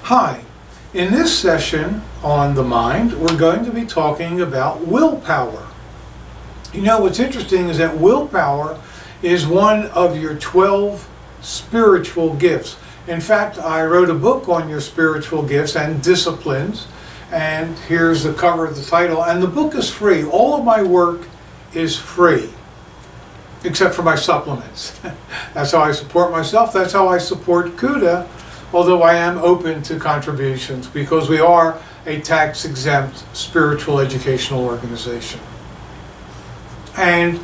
Hi, in this session on the mind, we're going to be talking about willpower. You know, what's interesting is that willpower is one of your 12 spiritual gifts. In fact, I wrote a book on your spiritual gifts and disciplines, and here's the cover of the title, and the book is free. All of my work is free, except for my supplements. That's how I support myself. That's how I support CUDA, although I am open to contributions because we are a tax-exempt spiritual educational organization. And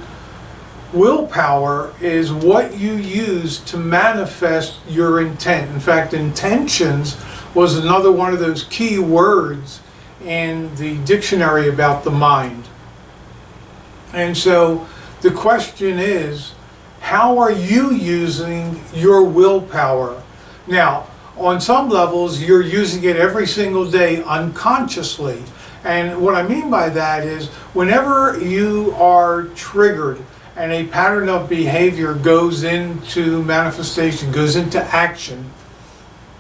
willpower is what you use to manifest your intent. In fact, intentions was another one of those key words in the dictionary about the mind. And so the question is, how are you using your willpower? Now, on some levels, you're using it every single day unconsciously. And what I mean by that is, whenever you are triggered and a pattern of behavior goes into manifestation, goes into action,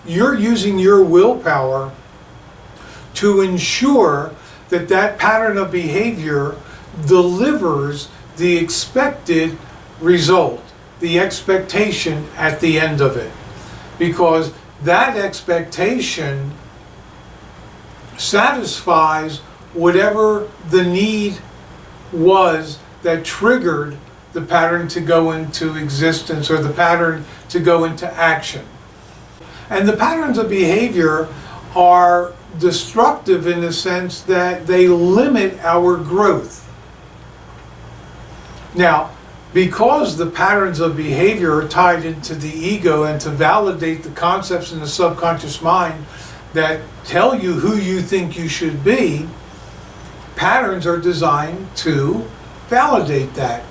you're using your willpower to ensure that that pattern of behavior delivers the expected result, the expectation at the end of it. Because that expectation satisfies whatever the need was that triggered the pattern to go into existence or the pattern to go into action. And the patterns of behavior are destructive in the sense that they limit our growth. Now, because the patterns of behavior are tied into the ego and to validate the concepts in the subconscious mind that tell you who you think you should be, patterns are designed to validate that,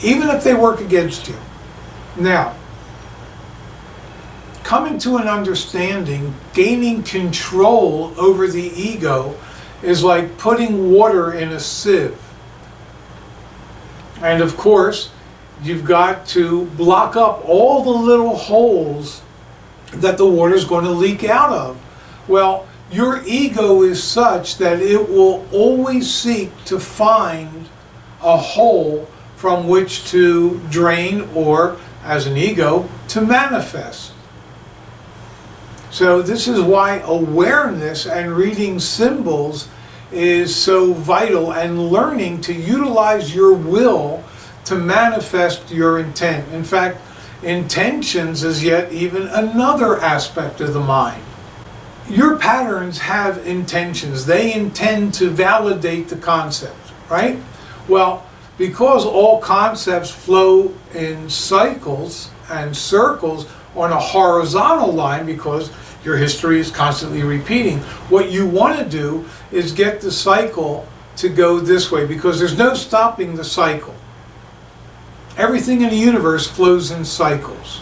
even if they work against you. Now, coming to an understanding, gaining control over the ego is like putting water in a sieve. And of course, you've got to block up all the little holes that the water is going to leak out of. Well, your ego is such that it will always seek to find a hole from which to drain or, as an ego, to manifest. So this is why awareness and reading symbols is so vital, and learning to utilize your will to manifest your intent. In fact, intentions is yet even another aspect of the mind. Your patterns have intentions. They intend to validate the concept, right? Well, because all concepts flow in cycles and circles on a horizontal line, because your history is constantly repeating, what you want to do is get the cycle to go this way, because there's no stopping the cycle. Everything in the universe flows in cycles.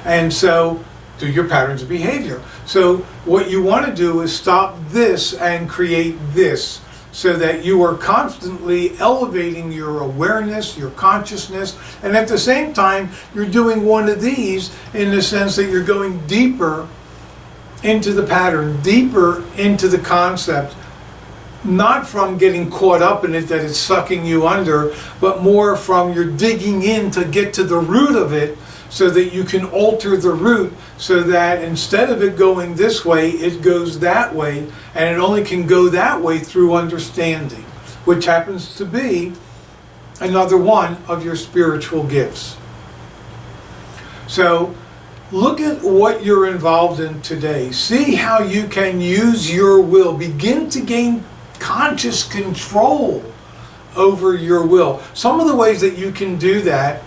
And so do your patterns of behavior. So what you want to do is stop this and create this, so that you are constantly elevating your awareness, your consciousness, and at the same time you're doing one of these in the sense that you're going deeper into the pattern, deeper into the concept, not from getting caught up in it that it's sucking you under, but more from you're digging in to get to the root of it, so that you can alter the root, so that instead of it going this way, it goes that way, and it only can go that way through understanding, which happens to be another one of your spiritual gifts. So look at what you're involved in today. See how you can use your will. Begin to gain conscious control over your will. Some of the ways that you can do that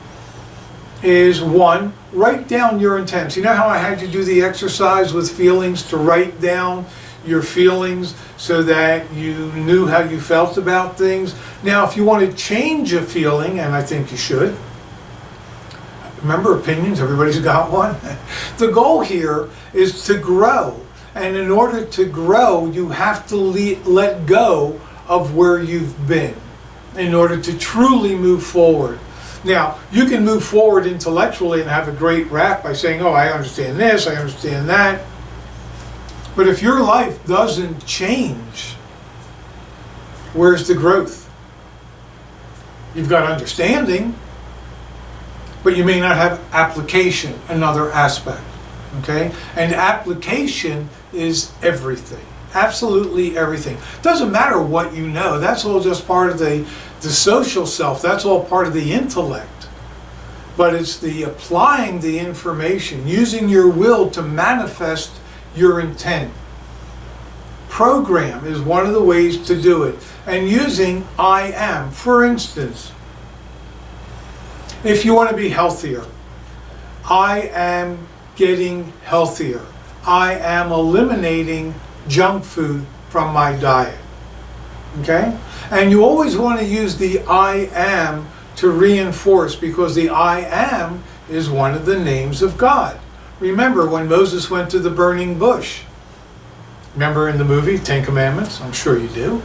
is, one, write down your intents. You know how I had you do the exercise with feelings to write down your feelings so that you knew how you felt about things? Now, if you want to change a feeling, and I think you should, remember opinions, everybody's got one. The goal here is to grow. And in order to grow, you have to let go of where you've been in order to truly move forward. Now, you can move forward intellectually and have a great rap by saying, oh, I understand this, I understand that. But if your life doesn't change, where's the growth? You've got understanding, but you may not have application, another aspect. Okay? And application is everything. Absolutely everything. Doesn't matter what you know. That's all just part of the social self. That's all part of the intellect. But it's the applying the information, using your will to manifest your intent. Program is one of the ways to do it. And using I am. For instance, if you want to be healthier, I am getting healthier. I am eliminating junk food from my diet. Okay? And you always want to use the I am to reinforce, because the I am is one of the names of God. Remember when Moses went to the burning bush? Remember in the movie, Ten Commandments? I'm sure you do.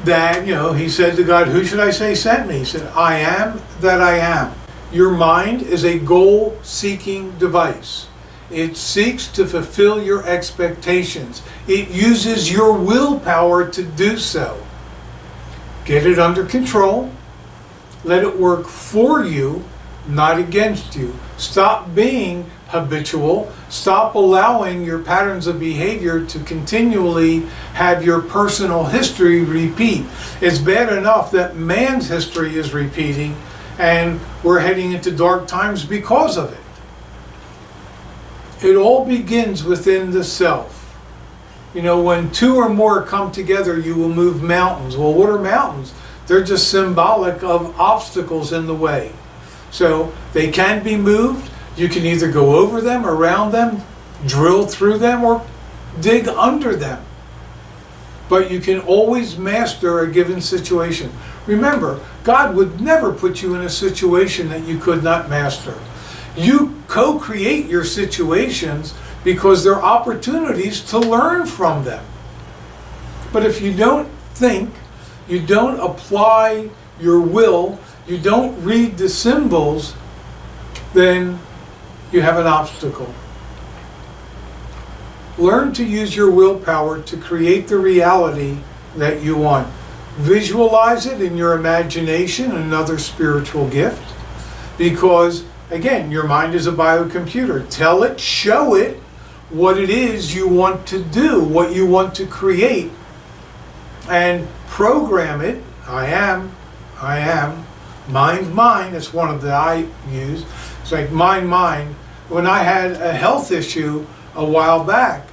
That, he said to God, who should I say sent me? He said, I am that I am. Your mind is a goal-seeking device. It seeks to fulfill your expectations. It uses your willpower to do so. Get it under control. Let it work for you, not against you. Stop being habitual. Stop allowing your patterns of behavior to continually have your personal history repeat. It's bad enough that man's history is repeating, and we're heading into dark times because of it. It all begins within the self. When two or more come together, you will move mountains. Well, what are mountains? They're just symbolic of obstacles in the way. So they can be moved. You can either go over them, around them, drill through them, or dig under them. But you can always master a given situation. Remember, God would never put you in a situation that you could not master. You co-create your situations because they're opportunities to learn from them. But if you don't think, you don't apply your will, you don't read the symbols, then you have an obstacle. Learn to use your willpower to create the reality that you want. Visualize it in your imagination, another spiritual gift, because again, your mind is a biocomputer. Tell it, show it what it is you want to do, what you want to create, and program it. I am, mind. It's one of the I use. It's like mind. When I had a health issue a while back,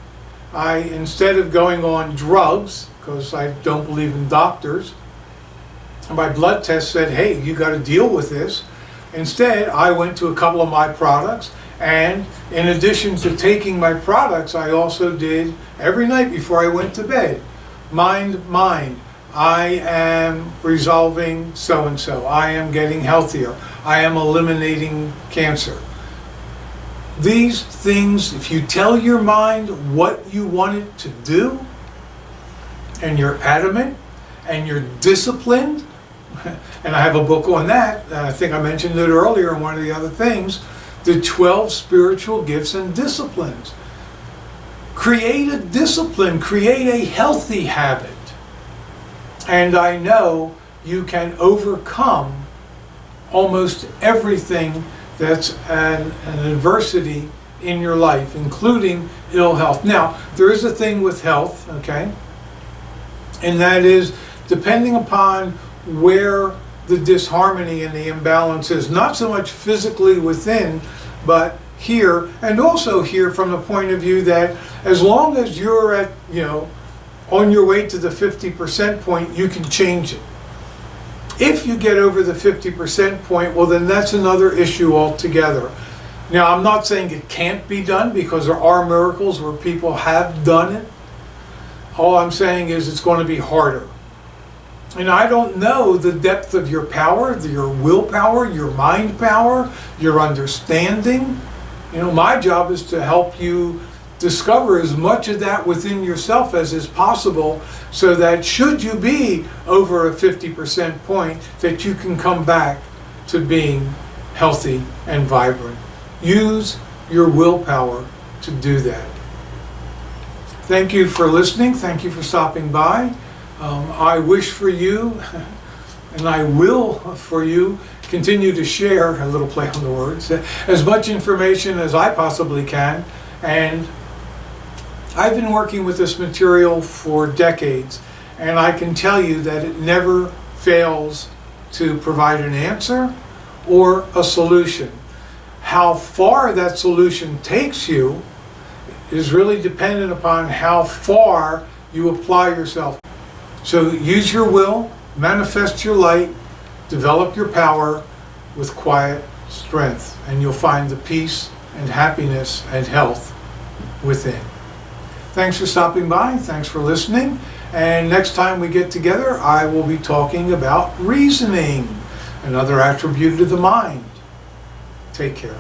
instead of going on drugs, because I don't believe in doctors, my blood test said, hey, you got to deal with this. Instead, I went to a couple of my products, and in addition to taking my products, I also did every night before I went to bed, mind. I am resolving so-and-so. I am getting healthier. I am eliminating cancer. These things, if you tell your mind what you want it to do, and you're adamant, and you're disciplined, and I have a book on that, and I think I mentioned it earlier in one of the other things, the 12 spiritual gifts and disciplines. Create a discipline, create a healthy habit. And I know you can overcome almost everything that's an adversity in your life, including ill health. Now, there is a thing with health, okay? And that is, depending upon where the disharmony and the imbalance is, not so much physically within, but here, and also here from the point of view that as long as you're at, on your way to the 50% point, you can change it. If you get over the 50% point, well, then that's another issue altogether. Now, I'm not saying it can't be done, because there are miracles where people have done it. All I'm saying is it's going to be harder. And I don't know the depth of your power, your willpower, your mind power, your understanding. My job is to help you discover as much of that within yourself as is possible, so that should you be over a 50% point, that you can come back to being healthy and vibrant. Use your willpower to do that. Thank you for listening. Thank you for stopping by. I wish for you, and I will for you, continue to share, a little play on the words, as much information as I possibly can. And I've been working with this material for decades, and I can tell you that it never fails to provide an answer or a solution. How far that solution takes you is really dependent upon how far you apply yourself. So use your will, manifest your light, develop your power with quiet strength, and you'll find the peace and happiness and health within. Thanks for stopping by. Thanks for listening. And next time we get together, I will be talking about reasoning, another attribute of the mind. Take care.